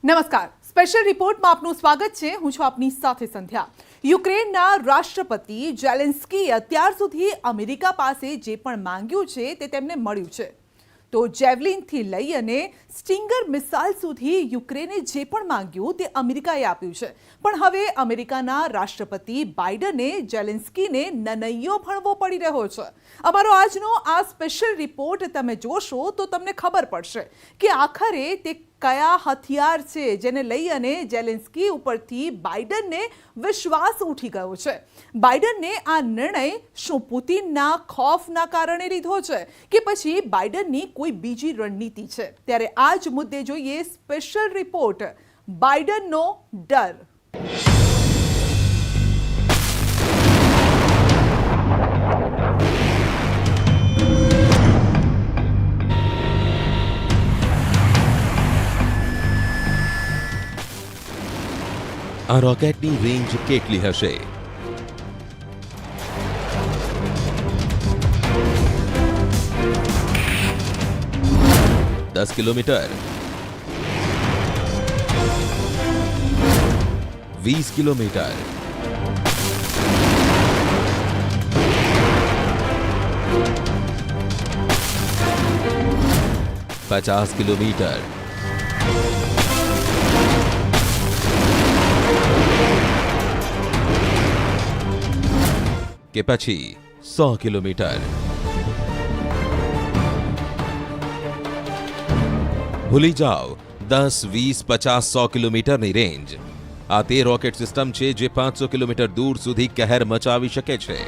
નમસ્કાર, સ્પેશિયલ રિપોર્ટમાં આપનું સ્વાગત છે. હું છું આપની સાથે સંધ્યા. યુક્રેનના રાષ્ટ્રપતિ ઝેલેન્સ્કીએ અત્યાર સુધી અમેરિકા પાસે જે પણ માંગ્યું છે તે તેમને મળ્યું છે. તો જેવલિનથી લઈ અને સ્ટિંગર મિસાઇલ સુધી યુક્રેને જે પણ માંગ્યું તે અમેરિકાએ આપ્યું છે. પણ હવે અમેરિકાના રાષ્ટ્રપતિ બાઇડને ઝેલેન્સ્કીને નનૈયો ભણવો પડી રહ્યો છે. અમારો આજનો આ સ્પેશિયલ રિપોર્ટ તમે જોશો તો તમને ખબર પડશે કે આખરે તે કયા હથિયાર છે જેને લઈ અને ઝેલેન્સ્કી ઉપરથી બાઇડનને વિશ્વાસ ઉઠી ગયો છે. બાઇડનને આ નિર્ણય શું પુતિનના ખોફના કારણે લીધો છે કે પછી બાઇડનની કોઈ બીજી રણનીતિ છે? ત્યારે આ જ મુદ્દે જોઈએ સ્પેશિયલ રિપોર્ટ બાઇડનનો ડર. આ રોકેટની રેન્જ કેટલી હશે? દસ કિલોમીટર, 20 કિલોમીટર, 50 કિલોમીટર, કે પછી 100 કિલોમીટર? ભૂલી જાઓ 10, 20, 50, 100 કિલોમીટરની રેન્જ. આ તે રોકેટ સિસ્ટમ છે જે 500 કિલોમીટર દૂર સુધી કહેર મચાવી શકે છે.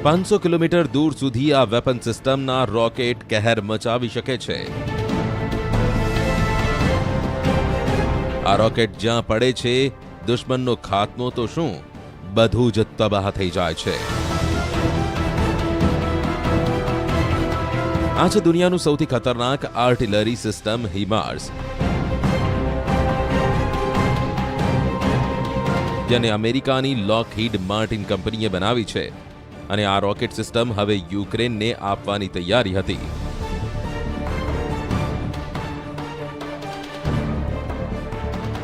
$500 કિલોમીટર દૂર સુધી આ વેપન સિસ્ટમના રોકેટ કહેર મચાવી શકે છે. આ રોકેટ જ્યાં પડે છે દુશ્મનનો ખાત્મો તો શું, બધું જ તબાહ થઈ જાય છે. આ છે દુનિયાનું સૌથી ખતરનાક આર્ટિલરી સિસ્ટમ HIMARS, જેને અમેરિકાની લોકહીડ માર્ટિન કંપનીએ બનાવી છે. અને આ રોકેટ સિસ્ટમ હવે યુક્રેનને આપવાની તૈયારી હતી.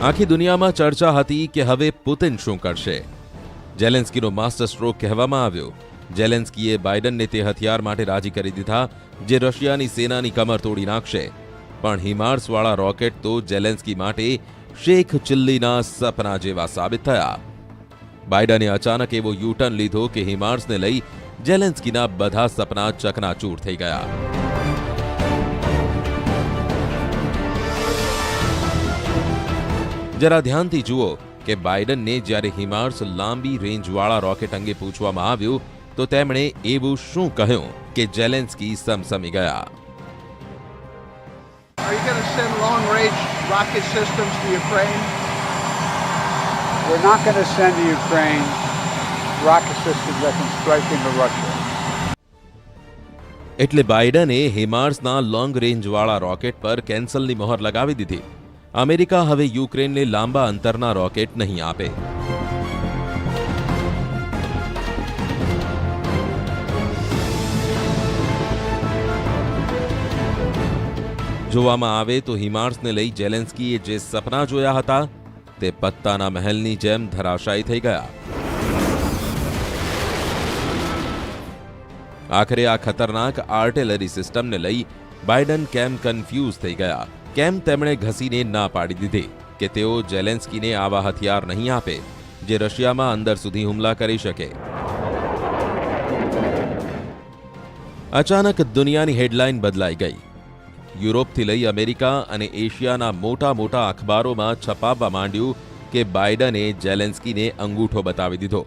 આખી દુનિયામાં ચર્ચા હતી કે હવે પુતિન શું કરશે. ઝેલેન્સ્કીનો માસ્ટર સ્ટ્રોક કહેવામાં આવ્યો. ઝેલેન્સ્કીએ બાઇડનને તે હથિયાર માટે રાજી કરી દીધા જે રશિયાની સેનાની કમર તોડી નાખશે. પણ HIMARS વાળા રોકેટ તો ઝેલેન્સ્કી માટે શેખ ચિલ્લીના સપના જેવા સાબિત થયા. બાઇડને અચાનક એવો યુટર્ન લીધો કે HIMARSને લઈ ઝેલેન્સ્કીના બધા સપના ચકનાચૂર થઈ ગયા. જરા ધ્યાનથી જુઓ કે બાઇડનને જ્યારે HIMARS લાંબી રેન્જવાળા રોકેટ અંગે પૂછવામાં આવ્યું તો તેમણે એવું શું કહ્યું કે ઝેલેન્સ્કી સમસમી ગયા. Are you going to send long-range rocket systems to Ukraine? We're not going to send to Ukraine rocket systems that can strike into Russia. એટલે બાઇડને HIMARSના લોંગ રેન્જવાળા રોકેટ પર કેન્સલની મહોર લગાવી દીધી. અમેરિકા હવે યુક્રેનને લાંબા અંતરના રોકેટ નહીં આપે. જોવામાં આવે તો HIMARSને લઈ ઝેલેન્સ્કીએ જે સપના જોયા હતા તે પત્તાના મહેલની જેમ ધરાશાયી થઈ ગયા. આખરે આ ખતરનાક આર્ટિલરી સિસ્ટમને લઈ બાઇડન કેમ કન્ફ્યુઝ થઈ ગયા, કેમ તેમણે ઘસીને ના પાડી દીધી કે તેઓ ઝેલેન્સ્કીને આવા હથિયાર નહીં આપે જે રશિયામાં અંદર સુધી હુમલા કરી શકે. અચાનક દુનિયાની હેડલાઇન બદલાઈ ગઈ. યુરોપથી લઈ અમેરિકા અને એશિયાના મોટા મોટા અખબારોમાં છપાવવા માંડ્યું કે બાઇડને ઝેલેન્સ્કીને અંગૂઠો બતાવી દીધો.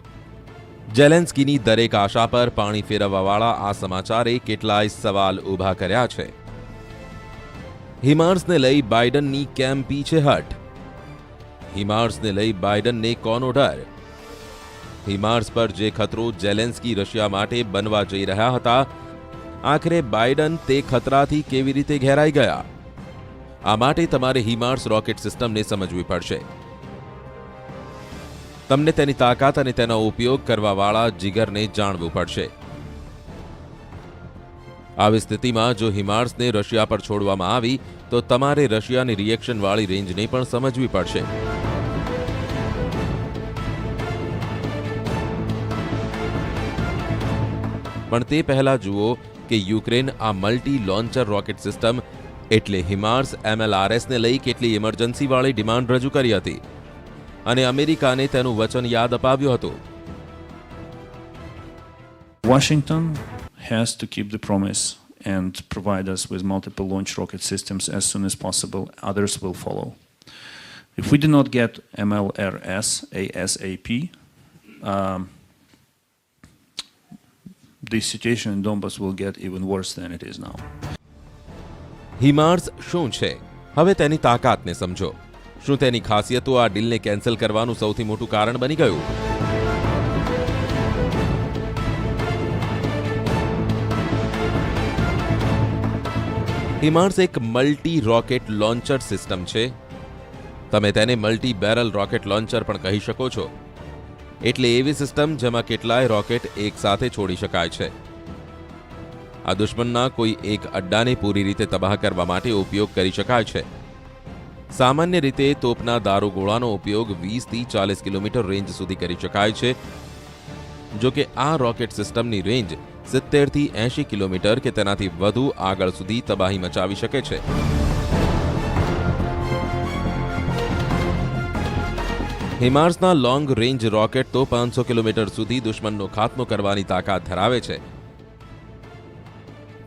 ઝેલેન્સ્કીની દરેક આશા પર પાણી ફેરવવાવાળા આ સમાચારે કેટલાય સવાલ ઊભા કર્યા છે. HIMARSને લઈ બાઇડનની કેમ પીછેહટ? HIMARSને લઈ બાઇડનને કોનો ડર? HIMARS પર જે ખતરો ઝેલેન્સ્કી રશિયા માટે બનવા જઈ રહ્યા હતા, આખરે બાઇડન તે ખતરાથી કેવી રીતે ઘેરાઈ ગયા? આ માટે તમારે HIMARS રોકેટ સિસ્ટમને સમજવી પડશે. તમને તેની તાકાત અને તેનો ઉપયોગ કરવાવાળા જીગરને જાણવું પડશે. આવી સ્થિતિમાં જો હિમાર્સને રશિયા પર છોડવામાં આવી તો તમારે રશિયાની રિએક્શનવાળી રેન્જને પણ સમજવી પડશે. પણ તે પહેલા જુઓ કે યુક્રેન આ મલ્ટી લોન્ચર રોકેટ સિસ્ટમ એટલે હિમાર્સ MLRSને લઈ કેટલી ઇમરજન્સીવાળી ડિમાન્ડ રજૂ કરી હતી અને અમેરિકાને તેનું વચન યાદ અપાવ્યું હતું. Washington has to keep the promise and provide us with multiple launch rocket systems as soon as possible. Others will follow. If we do not get MLRS ASAP, the situation in Donbas will get even worse than it is now. હિમાર્સ શું છે? હવે તેની તાકાતને સમજો. શું તેની ખાસિયતો આ ડીલને cancel કરવાનું સૌથી મોટું કારણ બની ગયું? હિમાર્સ એક મલ્ટી રોકેટ લોન્ચર સિસ્ટમ છે. તમે તેને મલ્ટી બેરલ રોકેટ લોન્ચર પણ કહી શકો છો. એટલે એવી સિસ્ટમ જેમાં કેટલાય રોકેટ એક સાથે છોડી શકાય છે. આ દુશ્મનના કોઈ એક અડ્ડાને પૂરી રીતે તબાહ કરવા માટે ઉપયોગ કરી શકાય છે. સામાન્ય રીતે તોપના દારૂગોળાનો ઉપયોગ 20થી 40 કિલોમીટર રેન્જ સુધી કરી શકાય છે. જો કે આ રોકેટ સિસ્ટમની રેન્જ 70થી 80 કિલોમીટર કે તેનાથી વધુ આગળ સુધી તબાહી મચાવી શકે છે. હિમાર્સના લોંગ રેન્જ રોકેટ તો 500 કિલોમીટર સુધી દુશ્મનનો ખાત્મો કરવાની તાકાત ધરાવે છે.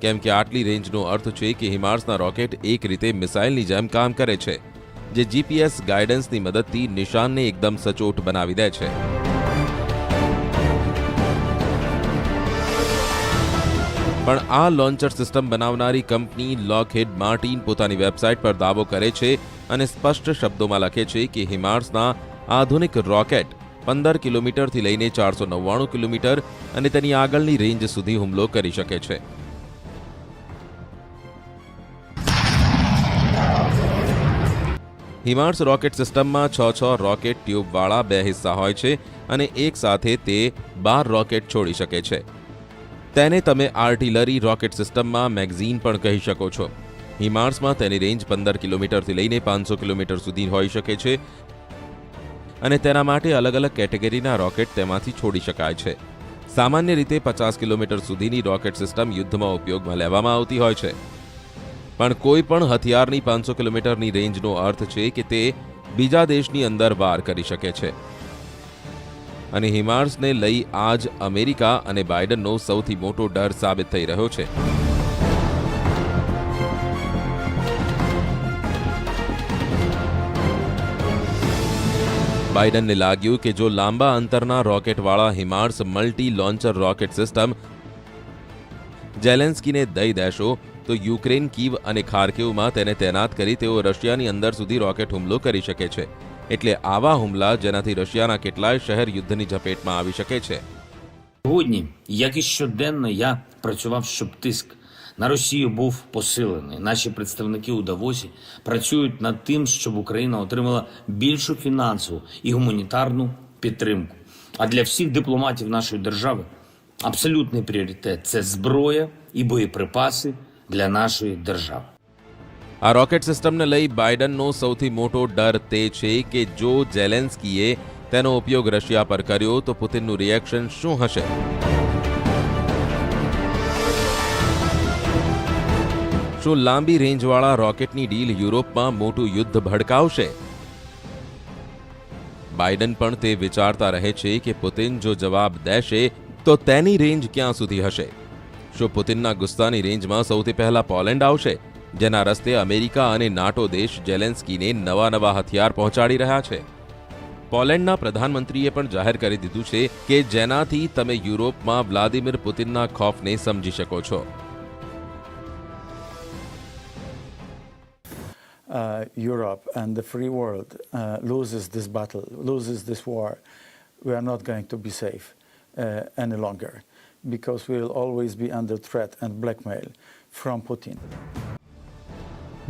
કેમ કે આટલી રેન્જનો અર્થ છે કે હિમાર્સના રોકેટ એક રીતે મિસાઇલની જેમ કામ કરે છે, જે GPS ગાઈડન્સની મદદથી નિશાનને એકદમ સચોટ બનાવી દે છે. પણ આ લોન્ચર સિસ્ટમ બનાવનારી કંપની લોકહીડ માર્ટિન પોતાની વેબસાઇટ પર દાવો કરે છે અને સ્પષ્ટ શબ્દોમાં લખે છે કે હિમાર્સના આધુનિક રોકેટ 15 કિલોમીટરથી લઈને 499 કિલોમીટર અને તેની આગળની રેન્જ સુધી હુમલો કરી શકે છે. હિમાર્સ રોકેટ સિસ્ટમમાં 6 રોકેટ ટ્યુબવાળા 2 હિસ્સા હોય છે અને એક સાથે તે 12 રોકેટ છોડી શકે છે. તેને તમે આર્ટિલરી રોકેટ સિસ્ટમમાં મેગઝીન પણ કહી શકો છો. હિમાર્સમાં તેની રેન્જ 15 કિલોમીટરથી લઈને 500 કિલોમીટર સુધી હોઈ શકે છે અને તેના માટે અલગ અલગ કેટેગરીના રોકેટ તેમાંથી છોડી શકાય છે. સામાન્ય રીતે 50 કિલોમીટર સુધીની રોકેટ સિસ્ટમ યુદ્ધમાં ઉપયોગમાં લેવામાં આવતી હોય છે. પણ કોઈ પણ હથિયારની 500 કિલોમીટરની રેન્જનો અર્થ છે કે તે બીજા દેશની અંદર વાર કરી શકે છે. અને હિમાર્સને લઈ આજ અમેરિકા અને બાઇડનનો સૌથી મોટો ડર સાબિત થઈ રહ્યો છે. બાઇડનને લાગ્યું કે જો લાંબા અંતરના રોકેટવાળા હિમાર્સ મલ્ટી લોન્ચર રોકેટ સિસ્ટમ ઝેલેન્સ્કીને દઈ દેશો તો યુક્રેન કીવ અને ખાર્કિવમાં તેને તૈનાત કરી તેઓ રશિયાની અંદર સુધી રોકેટ હુમલો કરી શકે છે. એટલે આવા હુમલા જેનાથી રશિયાના કેટલાય શહેર યુદ્ધની ઝપેટમાં આવી શકે છે. Сьогодні, як і щоденно, я працював, щоб тиск на Росію був посилений. Наші представники у Давосі працюють над тим, щоб Україна отримала більшу фінансову і гуманітарну підтримку. А для всіх дипломатів нашої держави абсолютний пріоритет – це зброя і боєприпаси для нашої держави. આ રોકેટ સિસ્ટમને લઈ બાઇડનનો સૌથી મોટો ડર તે છે કે જો ઝેલેન્સ્કીએ તેનો ઉપયોગ રશિયા પર કર્યો તો પુતિનનું રિએક્શન શું હશે? શું લાંબી રેન્જવાળા રોકેટની ડીલ યુરોપમાં મોટું યુદ્ધ ભડકાવશે? બાઇડન પણ તે વિચારતા રહે છે કે પુતિન જો જવાબ દેશે તો તેની રેન્જ ક્યાં સુધી હશે? શું પુતિનના ગુસ્સાની રેન્જમાં સૌથી પહેલા પોલેન્ડ આવશે, જેના રસ્તે અમેરિકા અને નાટો દેશ ઝેલેન્સ્કીને નવા હથિયાર પહોંચાડી રહ્યા છે? પોલેન્ડના પ્રધાનમંત્રીએ પણ જાહેર કરી દીધું છે કે જેનાથી તમે યુરોપમાં વ્લાદિમીર પુતિનના ખોફને સમજી શકો છો. Europe and the free world loses this battle, loses this war, we are not going to be safe any longer, because we will always be under threat and blackmail from Putin.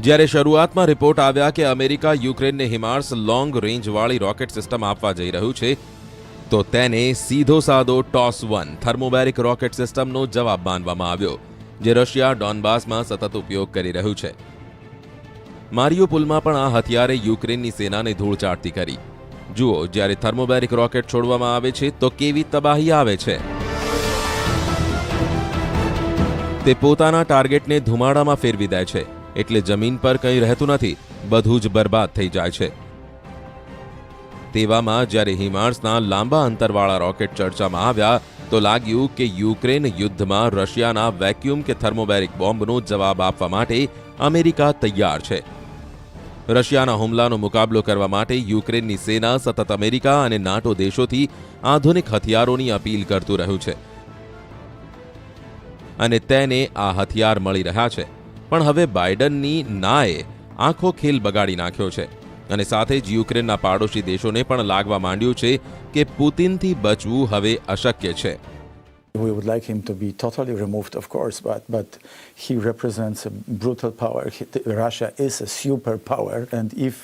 જ્યારે શરૂઆતમાં report આવ્યા કે America યુક્રેનને હિમાર્સ long રેન્જવાળી rocket system આપવા જઈ રહ્યું છે તો તેને સીધો સાદો TOS-1 થર્મોબેરિક રોકેટ સિસ્ટમનો જવાબ માનવામાં આવ્યો. જે રશિયા ડોનબાસમાં સતત ઉપયોગ કરી રહ્યું છે. મારિયુપોલમાં પણ આ હથિયારે યુક્રેનની સેનાને ધૂળ ચાટતી કરી. જુઓ, જ્યારે થર્મોબેરિક રોકેટ છોડવામાં આવે છે તો કેવી તબાહી આવે છે. તે પોતાના ટાર્ગેટને ધુમાડામાં ફેરવી દે છે, એટલે જમીન પર કંઈ રહેતું નથી, બધું જ બરબાદ થઈ જાય છે. તેવામાં જ્યારે હિમાર્સના લાંબા અંતરવાળા રોકેટ ચર્ચામાં આવ્યા તો લાગ્યું કે યુક્રેન યુદ્ધમાં રશિયાના વેક્યુમ કે થર્મોબેરિક બોમ્બનો જવાબ આપવા માટે અમેરિકા તૈયાર છે. રશિયાના હુમલાનો મુકાબલો કરવા માટે યુક્રેનની સેના સતત અમેરિકા અને નાટો દેશોથી આધુનિક હથિયારોની અપીલ કરતું રહ્યું છે અને તેને આ હથિયાર મળી રહ્યા છે. પણ હવે બાઇડનની નાએ આખો ખેલ બગાડી નાખ્યો છે અને સાથે જ યુક્રેનના પાડોશી દેશોને પણ લાગવા માંડ્યું છે કે પુતિનથી બચવું હવે અશક્ય છે. We would like him to be totally removed, of course, but he represents a brutal power. Russia is a superpower, and if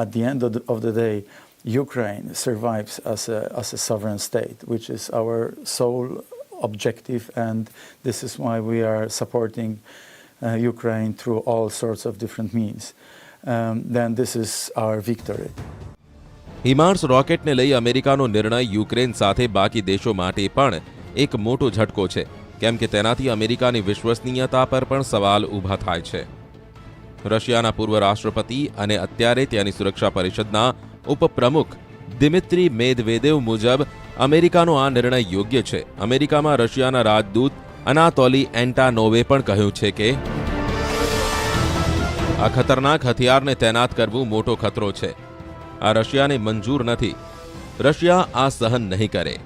at the end of the day Ukraine survives as a sovereign state, which is our sole objective, and this is why we are supporting Ukraine through all sorts of different means, then this is our victory. હિમાર્સ રોકેટને લઈ અમેરિકાનો નિર્ણય Ukraine સાથે બાકી દેશો માટે પણ એક મોટો ઝટકો છે, કેમ કે તેનાથી અમેરિકાની વિશ્વસનીયતા પર પણ સવાલ ઊભા થાય છે. રશિયાના પૂર્વ રાષ્ટ્રપતિ અને અત્યારે ત્યાંની સુરક્ષા પરિષદના ઉપપ્રમુખ દિમિત્રી મેદવેદેવ મુજબ અમેરિકાનો આ નિર્ણય યોગ્ય છે. અમેરિકામાં રશિયાના રાજદૂત અનાતોલી એન્ટાનોવે પણ કહ્યું છે કે આ ખતરનાક હથિયારને તૈનાત કરવું મોટો ખતરો છે. આ રશિયાને મંજૂર નથી. રશિયા આ સહન નહીં કરે.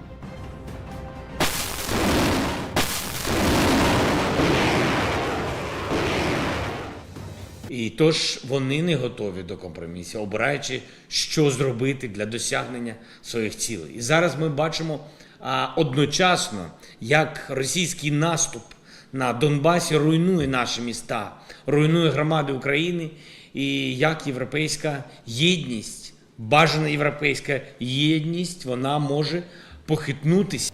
І тож вони не готові до компромісів, обираючи, що зробити для досягнення своїх цілей. І зараз ми бачимо одночасно, як російський наступ на Донбасі руйнує наші міста, руйнує громади України, і як європейська єдність, бажана європейська єдність, вона може похитнутися.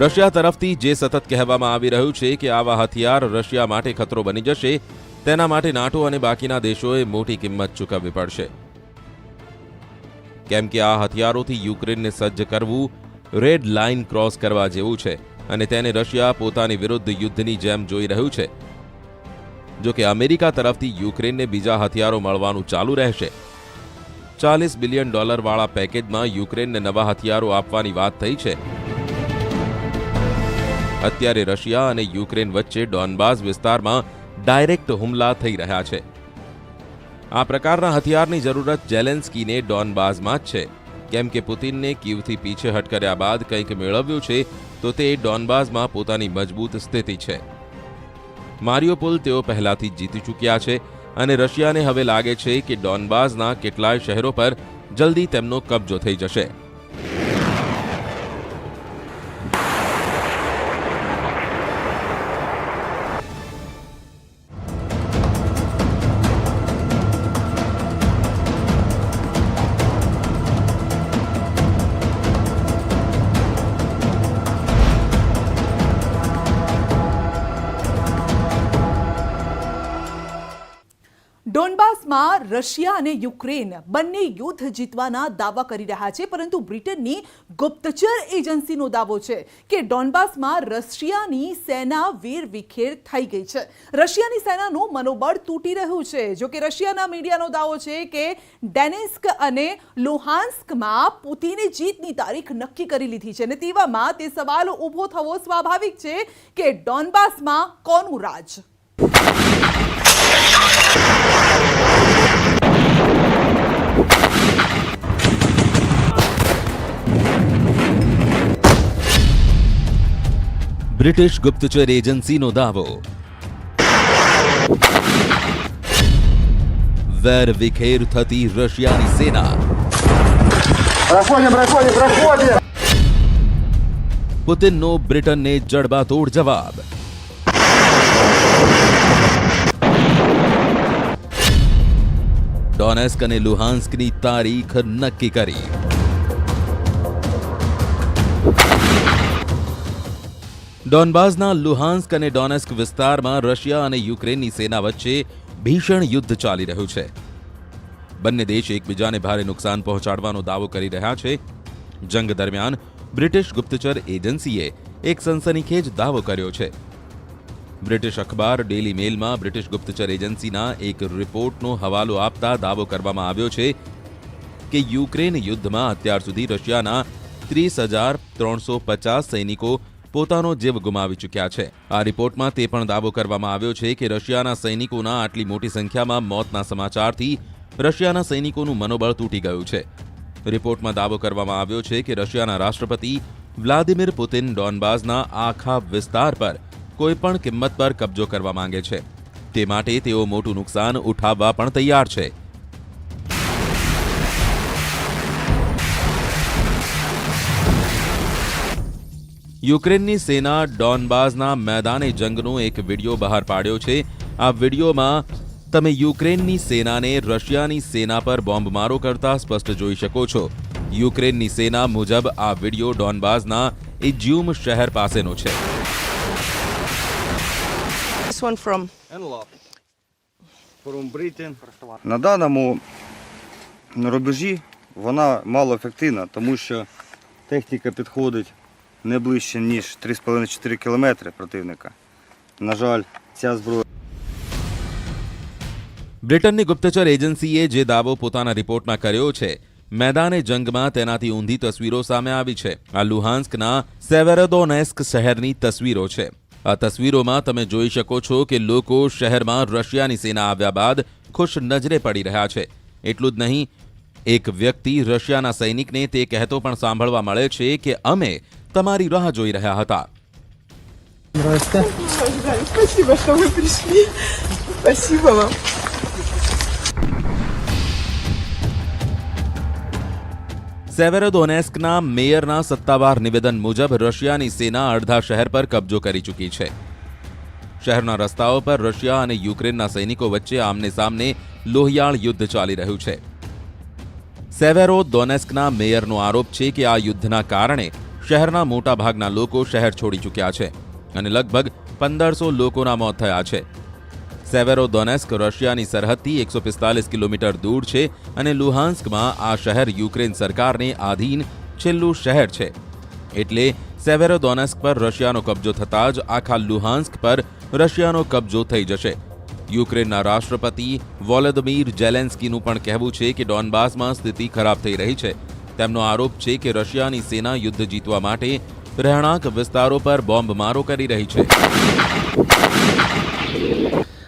રશિયા તરફથી જે સતત કહેવામાં આવી રહ્યું છે કે આવા હથિયાર રશિયા માટે ખતરો બની જશે, તેના માટે નાટો અને બાકીના દેશોએ મોટી કિંમત ચૂકવવી પડશે. કેમ કે આ હથિયારોથી યુક્રેનને સજ્જ કરવું રેડ લાઇન ક્રોસ કરવા જેવું છે અને તેને રશિયા પોતાની વિરુદ્ધ યુદ્ધની જેમ જોઈ રહ્યું છે. જો કે અમેરિકા તરફથી યુક્રેનને બીજા હથિયારો મળવાનું ચાલુ રહેશે. $40 બિલિયન વાળા પેકેજમાં યુક્રેનને નવા હથિયારો આપવાની વાત થઈ છે. અત્યારે રશિયા અને યુક્રેન વચ્ચે ડોનબાસ વિસ્તારમાં ડાયરેક્ટ હુમલા થઈ રહ્યા છે. આ પ્રકારના હથિયારની જરૂરત ઝેલેન્સ્કીને ડોનબાસમાં જ છે, કેમ કે પુતિનને કીવથી પીછેહટ કર્યા બાદ કંઈક મેળવ્યું છે તો તે ડોનબાસમાં પોતાની મજબૂત સ્થિતિ છે. મારિયુપોલ તેઓ પહેલાથી જીતી ચૂક્યા છે અને રશિયાને હવે લાગે છે કે ડોનબાસના કેટલાય શહેરો પર જલ્દી તેમનો કબજો થઈ જશે. ડોનબાસમાં રશિયા અને યુક્રેન બંને યુદ્ધ જીતવાના દાવા કરી રહ્યા છે, પરંતુ બ્રિટનની ગુપ્તચર એજન્સીનો દાવો છે કે ડોનબાસમાં રશિયાની સેના વેરવિખેર થઈ ગઈ છે. રશિયાની સેનાનું મનોબળ તૂટી રહ્યું છે. જો કે રશિયાના મીડિયાનો દાવો છે કે ડોનેસ્ક અને લુહાન્સ્કમાં પુતિને જીતની તારીખ નક્કી કરી લીધી છે અને તેવામાં તે સવાલ ઊભો થવો સ્વાભાવિક છે કે ડોનબાસમાં કોનું રાજ? બ્રિટિશ ગુપ્તચર એજન્સીનો દાવો. વેર વિખેર થતી રશિયાની સેના. પુતિનનો બ્રિટનને જડબાતોડ જવાબ. ડોનેસ્ક અને લુહાન્સ્કની તારીખ નક્કી કરી. ડોનબાસના લુહાન્સ્ક અને ડોનેસ્ક વિસ્તારમાં રશિયા અને યુક્રેનની સેના વચ્ચે ભીષણ યુદ્ધ ચાલી રહ્યું છે. બંને દેશ એકબીજાને ભારે નુકસાન પહોંચાડવાનો દાવો કરી રહ્યા છે. જંગ દરમિયાન બ્રિટિશ ગુપ્તચર એજન્સીએ એક સનસનીખેજ દાવો કર્યો છે. બ્રિટિશ અખબાર ડેલી મેલમાં બ્રિટિશ ગુપ્તચર એજન્સીના એક રિપોર્ટનો હવાલો આપતા દાવો કરવામાં આવ્યો છે કે યુક્રેન યુદ્ધમાં અત્યાર સુધી રશિયાના 30,350 સૈનિકો પોતાનો જીવ ગુમાવી ચૂક્યા છે. આ રિપોર્ટમાં તે પણ દાવો કરવામાં આવ્યો છે કે રશિયાના સૈનિકોના આટલી મોટી સંખ્યામાં મોતના સમાચારથી રશિયાના સૈનિકોનું મનોબળ તૂટી ગયું છે. રિપોર્ટમાં દાવો કરવામાં આવ્યો છે કે રશિયાના રાષ્ટ્રપતિ વ્લાદિમીર પુતિન ડોનબાસના આખા વિસ્તાર પર કોઈપણ કિંમત પર કબજો કરવા માંગે છે. તે માટે તેઓ મોટું નુકસાન ઉઠાવવા પણ તૈયાર છે. યુક્રેનની સેના ડોનબાસના મેદાને જંગનો એક વિડીયો બહાર પાડ્યો છે. આ વિડીયોમાં તમે યુક્રેનની સેનાને રશિયાની સેના પર બોમ્બમારો કરતા સ્પષ્ટ જોઈ શકો છો. યુક્રેનની સેના મુજબ આ વિડીયો ડોનબાસના ઇજ્યુમ શહેર પાસેનો છે. This one from На даному рубежі вона малоефективна, тому що техніка підходить не ближче, ніж 3,5-4 кілометри противника. На жаль, ця зброя બ્રિટનની ગુપ્તચર એજન્સીએ જે દાવો પોતાના રિપોર્ટમાં કર્યો છે, મેદાને જંગમાં તેનાથી ઊંધી તસવીરો સામે આવી છે. આ લુહાન્સ્કના સેવેરોદોનેસ્ક શહેરની તસવીરો છે. આ તસવીરોમાં તમે જોઈ શકો છો કે લોકો શહેરમાં રશિયાની સેના આવ્યા બાદ ખુશ નજરે પડી રહ્યા છે. એટલું જ નહીં, એક વ્યક્તિ રશિયાના સૈનિકને તે કહેતો પણ સાંભળવા મળે છે કે અમે તમારી રાહ જોઈ રહ્યા હતા. Спасибо, что вы пришли. Спасибо вам. સેવેરોદોનેસ્કના મેયરના સત્તાવાર નિવેદન મુજબ રશિયાની સેના અડધા શહેર પર કબજો કરી ચૂકી છે. શહેરના રસ્તાઓ પર રશિયા અને યુક્રેનના સૈનિકો વચ્ચે આમને સામને લોહિયાળ યુદ્ધ ચાલી રહ્યું છે. સેવેરોદોનેસ્કના મેયરનો આરોપ છે કે આ યુદ્ધના કારણે શહેરના મોટાભાગના લોકો શહેર છોડી ચૂક્યા છે અને લગભગ 1500 લોકોના મોત થયા છે. સેવેરોદોનેસ્ક રશિયાની સરહદથી 145 કિલોમીટર દૂર છે અને લુહાન્સ્કમાં આ શહેર યુક્રેન સરકારને આધીન છેલ્લું શહેર છે. એટલે સેવેરોદોનેસ્ક પર રશિયાનો કબજો થતાં જ આખા લુહાન્સ્ક પર રશિયાનો કબજો થઈ જશે. યુક્રેનના રાષ્ટ્રપતિ વોલોદિમીર ઝેલેન્સ્કીનું પણ કહેવું છે કે ડોનબાસમાં સ્થિતિ ખરાબ થઈ રહી છે. તેમનો આરોપ છે કે રશિયાની સેના યુદ્ધ જીતવા માટે રહેણાંક વિસ્તારો પર બોમ્બમારો કરી રહી છે.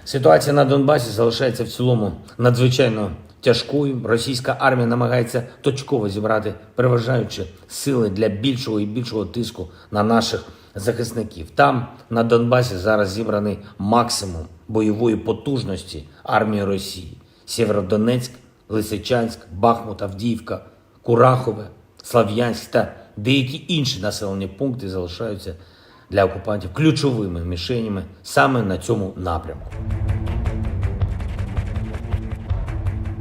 Ситуація на Донбасі залишається в цілому надзвичайно тяжкою. Російська армія намагається точково зібрати переважаючі сили для більшого і більшого тиску на наших захисників. Там, на Донбасі, зараз зібраний максимум бойової потужності армії Росії. Сєвєродонецьк, Лисичанськ, Бахмут, Авдіївка, Курахове, Слав'янськ та деякі інші населені пункти залишаються для окупантів ключовими мішенями саме на цьому напрямку.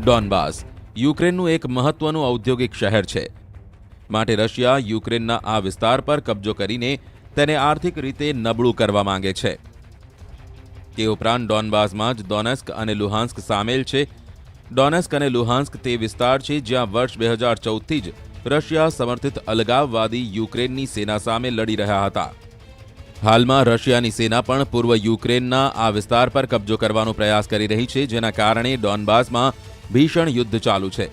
ડોનબાસ યુક્રેનનું એક મહત્વનું ઔદ્યોગિક શહેર છે. માટે રશિયા યુક્રેનના આ વિસ્તાર પર કબજો કરીને તેને આર્થિક રીતે નબળું કરવા માંગે છે. તે ઉપરાંત ડોનબાસમાં જ ડોનેસ્ક અને લુહાન્સ્ક સામેલ છે. ડોનેસ્ક અને લુહાન્સ્ક તે વિસ્તાર છે જ્યાં વર્ષ 2014થી જ રશિયા સમર્થિત અલગાવવાદી યુક્રેનની સેના સામે લડી રહ્યા હતા. હાલમાં રશિયાની સેના પણ પૂર્વ યુક્રેનના આ વિસ્તાર પર કબજો કરવાનો પ્રયાસ કરી રહી છે, જેના કારણે ડોનબાસમાં ભીષણ યુદ્ધ ચાલુ છે.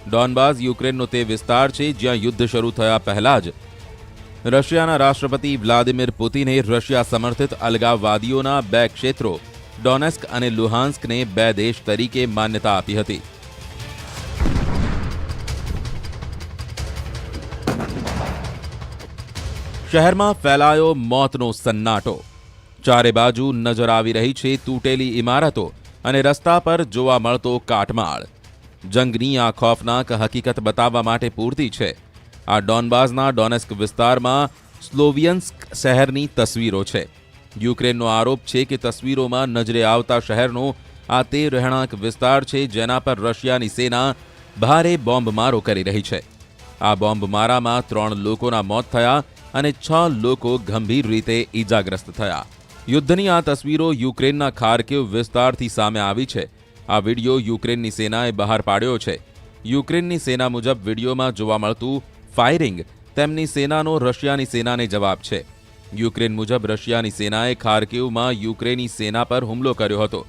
ડોનબાસ યુક્રેનનો તે વિસ્તાર છે જ્યાં યુદ્ધ શરૂ થયા પહેલા જ રશિયાના રાષ્ટ્રપતિ વ્લાદિમીર પુતિને રશિયા સમર્થિત અલગાવવાદીઓના 2 ક્ષેત્રો ડોનેસ્ક અને લુહાન્સ્કને 2 દેશ તરીકે માન્યતા આપી હતી. શહેરમાં ફેલાયો મોતનો સન્નાટો. ચારે બાજુ નજર આવી રહી છે તૂટેલી ઇમારતો અને રસ્તા પર જોવા મળતો કાટમાળ. જંગની આ ખોફનાક હકીકત બતાવવા માટે પૂરતી છે. આ ડોનબાસના ડોનેસ્ક વિસ્તારમાં સ્લોવિયન્સ્ક શહેરની તસવીરો છે. યુક્રેનનો આરોપ છે કે તસવીરોમાં નજરે આવતા શહેરનો આ તે રહેણાંક વિસ્તાર છે જેના પર રશિયાની સેના ભારે બોમ્બમારો કરી રહી છે. આ બોમ્બમારામાં 3 લોકોના મોત થયા અને 6 લોકો ગંભીર રીતે ઈજાગ્રસ્ત થયા. યુદ્ધની આ તસવીરો યુક્રેનના ખાર્કિવ વિસ્તારથી સામે આવી છે. આ વિડીયો યુક્રેનની સેનાએ બહાર પાડ્યો છે. યુક્રેનની સેના મુજબ વિડીયોમાં જોવા મળતું ફાયરિંગ તેમની સેનાનો રશિયાની સેનાને જવાબ છે. યુક્રેન મુજબ રશિયાની સેનાએ ખાર્કિવમાં યુક્રેની સેના પર હુમલો કર્યો હતો,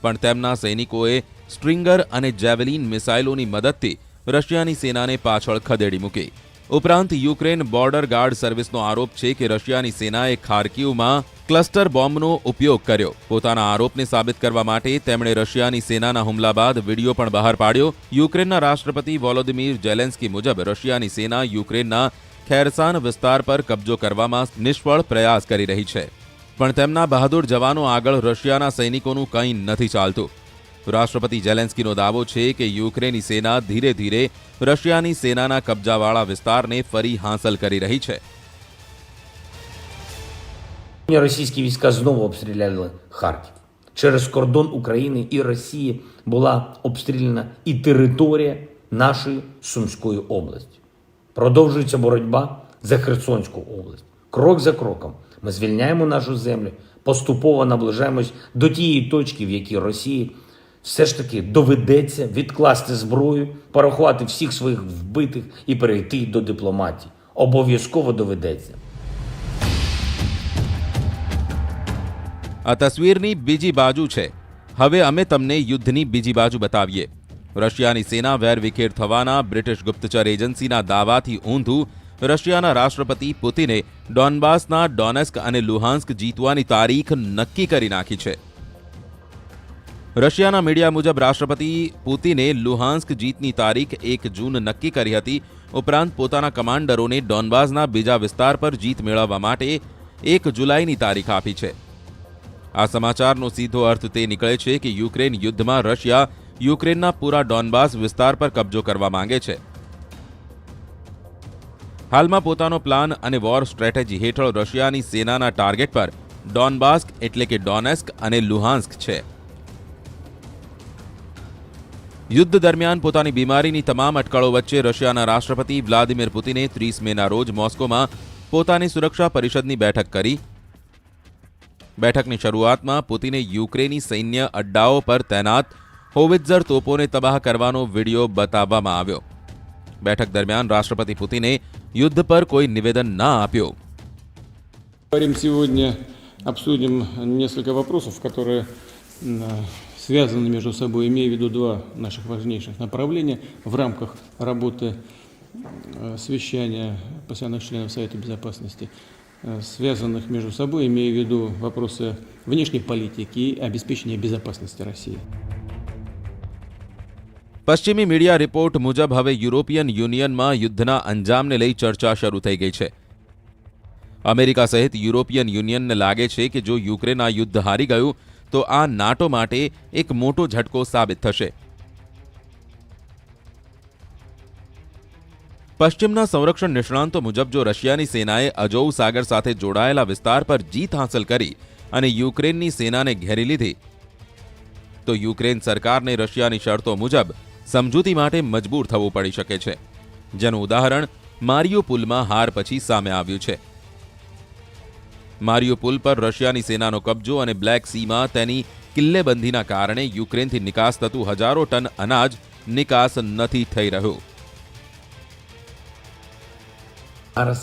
પણ તેમના સૈનિકોએ સ્ટ્રિંગર અને જેવેલિન મિસાઇલોની મદદથી રશિયાની સેનાને પાછળ ખદેડી મૂકી. ઉપરાંત યુક્રેન બોર્ડર ગાર્ડ સર્વિસનો આરોપ છે કે રશિયાની સેનાએ ખાર્કિવમાં ક્લસ્ટર બોમ્બનો ઉપયોગ કર્યો. પોતાના આરોપને સાબિત કરવા માટે તેમણે રશિયાની સેનાના હુમલા બાદ વિડીયો પણ બહાર પાડ્યો. યુક્રેનના રાષ્ટ્રપતિ વોલોદિમીર ઝેલેન્સ્કી મુજબ રશિયાની સેના યુક્રેનના ખેરસાન વિસ્તાર પર કબજો કરવામાં નિષ્ફળ પ્રયાસ કરી રહી છે, પણ તેમના બહાદુર જવાનો આગળ રશિયાના સૈનિકોનું કંઈ નથી ચાલતું. રાષ્ટ્રપતિ ઝેલેન્સ્કીનો દાવો છે કે યુક્રેની સેના ધીરે ધીરે રશિયાની સેનાના કબજાવાળા વિસ્તારને ફરી હાંસલ કરી રહી છે. Російські війська знову обстріляли Харків. Через кордон України і Росії була обстріляна і територія нашої Сумської області. Продовжується боротьба за Херсонську область. Крок за кроком ми звільняємо нашу землю, поступово наближаємось до тієї точки, в якій Росії все ж таки доведеться відкласти зброю, порахувати всіх своїх вбитих і перейти до дипломатії. Обов'язково доведеться. આ તસવીરની બીજી બાજુ છે. હવે અમે તમને યુદ્ધની બીજી બાજુ બતાવીએ. રશિયાની સેના વેરવિખેર થવાના બ્રિટિશ ગુપ્તચર એજન્સીના દાવાથી ઊંધું રશિયાના રાષ્ટ્રપતિ પુતિને ડોનબાસના ડોનેસ્ક અને લુહાન્સ્ક જીતવાની તારીખ નક્કી કરી નાખી છે. રશિયાના મીડિયા મુજબ રાષ્ટ્રપતિ પુતિને લુહાન્સ્ક જીતની તારીખ 1 જૂન નક્કી કરી હતી. ઉપરાંત પોતાના કમાન્ડરોને ડોનબાસના બીજા વિસ્તાર પર જીત મેળવવા માટે 1 જુલાઈની તારીખ આપી છે. આ સમાચારનો સીધો અર્થ તે નીકળે છે કે યુક્રેન યુદ્ધમાં રશિયા યુક્રેનના પૂરા ડોનબાસ વિસ્તાર પર કબજો કરવા માંગે છે. હાલમાં પોતાનો પ્લાન અને વોર સ્ટ્રેટેજી હેઠળ રશિયાની સેનાના ટાર્ગેટ પર ડોનબાસ્ક એટલે કે ડોનેસ્ક અને લુહાન્સ્ક છે. યુદ્ધ દરમિયાન પોતાની બીમારીની તમામ અટકળો વચ્ચે રશિયાના રાષ્ટ્રપતિ વ્લાદિમીર પુતિને 30 મેના રોજ મોસ્કોમાં પોતાની સુરક્ષા પરિષદની બેઠક કરી. બેઠકની શરૂઆતમાં પુતિને યુક્રેની સૈન્ય અડ્ડાઓ પર તૈનાત હોવિત્ઝર તોપોને તબાહ કરવાનો વિડીયો બતાવવામાં આવ્યો. બેઠક દરમિયાન રાષ્ટ્રપતિ પુતિને યુદ્ધ પર કોઈ નિવેદન ન આપ્યું. Сегодня обсудим несколько вопросов, которые связаны между собой, имея в виду два наших важнейших направления в рамках работы совещания постоянных членов Совета Безопасности, связанных между собой, имея в виду вопросы внешней политики и обеспечения безопасности России. પશ્ચિમી મીડિયા રિપોર્ટ મુજબ હવે યુરોપિયન યુનિયનમાં યુદ્ધના અંજામને લઈ ચર્ચા શરૂ થઈ ગઈ છે. અમેરિકા સહિત યુરોપિયન યુનિયનને લાગે છે કે જો યુક્રેન આ યુદ્ધ હારી ગયું તો આ નાટો માટે એક મોટો ઝટકો સાબિત થશે. પશ્ચિમના સંરક્ષણ નિષ્ણાંતો મુજબ જો રશિયાની સેનાએ અજોવ સાગર સાથે જોડાયેલા વિસ્તાર પર જીત હાંસલ કરી અને યુક્રેનની સેનાને ઘેરી લીધી તો યુક્રેન સરકારને રશિયાની શરતો મુજબ સમજૂતી માટે મજબૂર થવું પડી શકે છે, જેનું ઉદાહરણ મારિયુપુલમાં હાર પછી સામે આવ્યું છે. મારિયુપુલ પર રશિયાની સેનાનો કબજો અને બ્લેક સીમાં તેની કિલ્લેબંધીના કારણે યુક્રેનથી નિકાસ થતું હજારો ટન અનાજ નિકાસ નથી થઈ રહ્યું. Зараз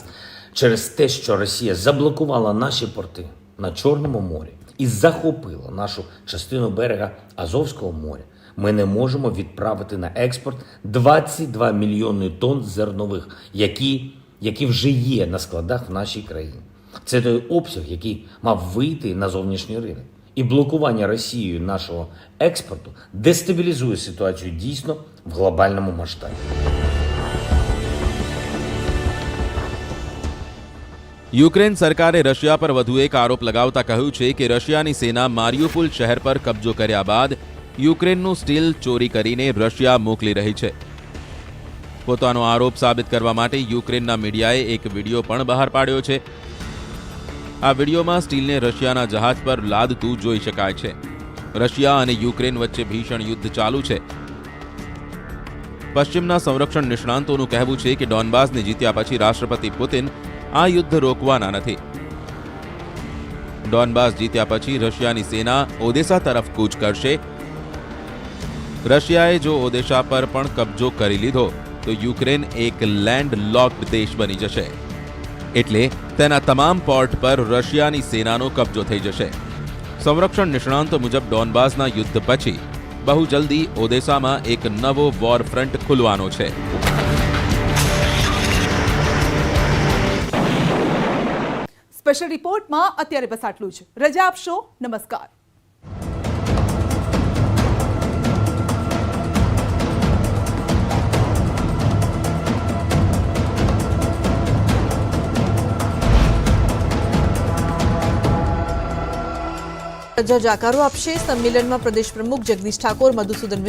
через те, що Росія заблокувала наші порти на Чорному морі і захопила нашу частину берега Азовського моря, ми не можемо відправити на експорт 22 мільйони тонн зернових, які вже є на складах в нашій країні. Це той обсяг, який мав вийти на зовнішній ринок. І блокування Росією нашого експорту дестабілізує ситуацію дійсно в глобальному масштабі. યુક્રેન સરકારે રશિયા પર વધુ એક આરોપ લગાવતા કહ્યું છે કે રશિયાની સેના મારિયુપુલ શહેર પર કબજો કર્યા બાદ યુક્રેનનું સ્ટીલ ચોરી કરીને રશિયા મોકલી રહી છે. પોતાનો આરોપ સાબિત કરવા માટે યુક્રેનના મીડિયાએ એક વિડીયો પણ બહાર પાડ્યો છે. આ વિડીયોમાં સ્ટીલને રશિયાના જહાજ પર લાદતું જોઈ શકાય છે. રશિયા અને યુક્રેન વચ્ચે ભીષણ યુદ્ધ ચાલુ છે. પશ્ચિમના સંરક્ષણ નિષ્ણાંતોનું કહેવું છે કે ડોનબાસને જીત્યા પછી રાષ્ટ્રપતિ પુતિન આ યુદ્ધ રોકવાના નથી. ડોનબાસ જીત્યા પછી રશિયાની સેના ઓદેસા તરફ કૂચ કરશે. રશિયાએ જો ઓદેસા પર પણ કબજો કરી લીધો તો યુક્રેન એક લેન્ડ લોકડ દેશ બની જશે. એટલે તેના તમામ પોર્ટ પર રશિયાની સેનાનો કબજો થઈ જશે. સંરક્ષણ નિષ્ણાંતો મુજબ ડોનબાસના યુદ્ધ પછી બહુ જલ્દી ઓદેસામાં એક નવો વોર ફ્રન્ટ ખુલવાનો છે. સ્પેશિયલ રિપોર્ટમાં અત્યારે બસ આટલું જ. રજા આપશો. નમસ્કાર. રજા જાકારો આપશે. સંમેલનમાં પ્રદેશ પ્રમુખ જગદીશ ઠાકોર, મધુસૂદન